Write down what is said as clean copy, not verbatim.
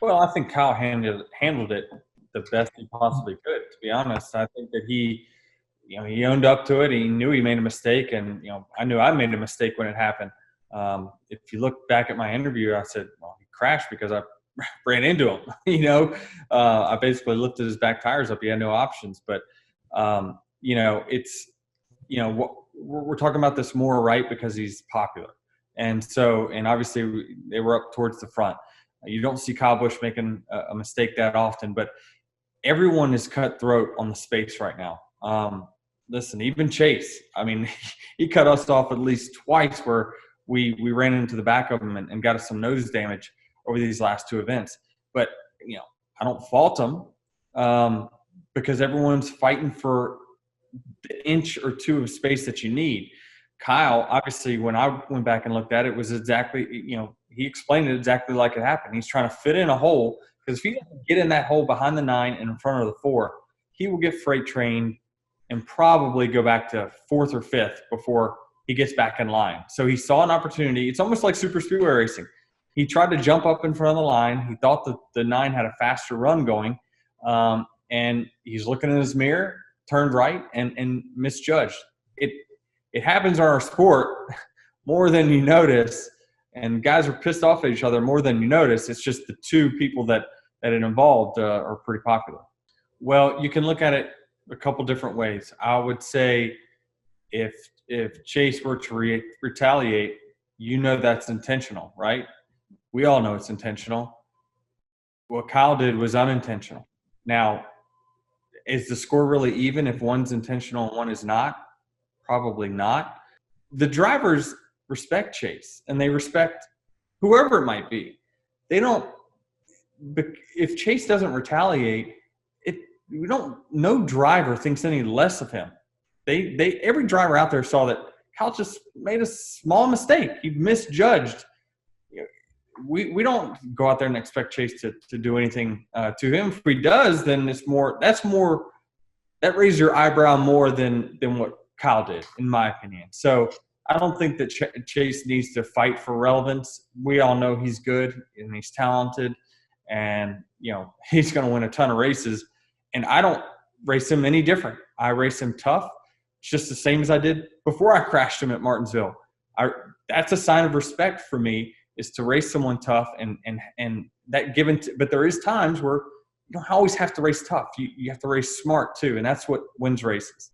Well, I think Kyle handled it the best he possibly could. To be honest, I think that he owned up to it. He knew he made a mistake, and I knew I made a mistake when it happened. If you look back at my interview, I said, "Well, he crashed because I ran into him." I basically lifted his back tires up. He had no options. But it's we're talking about this more, right? Because he's popular, and obviously they were up towards the front. You don't see Kyle Busch making a mistake that often, but everyone is cutthroat on the space right now. Listen, even Chase, I mean, he cut us off at least twice where we ran into the back of him and got us some nose damage over these last two events. But, I don't fault him because everyone's fighting for the inch or two of space that you need. Kyle, obviously, when I went back and looked at it, was exactly, he explained it exactly like it happened. He's trying to fit in a hole because if he doesn't get in that hole behind the 9 and in front of the 4, he will get freight trained and probably go back to 4th or 5th before he gets back in line. So he saw an opportunity. It's almost like super speedway racing. He tried to jump up in front of the line. He thought that the 9 had a faster run going, and he's looking in his mirror, turned right, and misjudged. It happens in our sport more than you notice, and guys are pissed off at each other more than you notice. It's just the two people that it involved are pretty popular. Well, you can look at it a couple different ways. I would say if Chase were to retaliate, that's intentional, right? We all know it's intentional. What Kyle did was unintentional. Now, is the score really even if one's intentional and one is not? Probably not. The drivers respect Chase, and they respect whoever it might be. They don't – if Chase doesn't retaliate, no driver thinks any less of him. Every driver out there saw that Kyle just made a small mistake. He misjudged. We don't go out there and expect Chase to do anything to him. If he does, then that raises your eyebrow more than what Kyle did, in my opinion. So I don't think that Chase needs to fight for relevance. We all know he's good and he's talented, and he's going to win a ton of races. And I don't race him any different. I race him tough. It's just the same as I did before I crashed him at Martinsville. That's a sign of respect for me, is to race someone tough and that given. But there is times where you don't always have to race tough. You have to race smart too, and that's what wins races.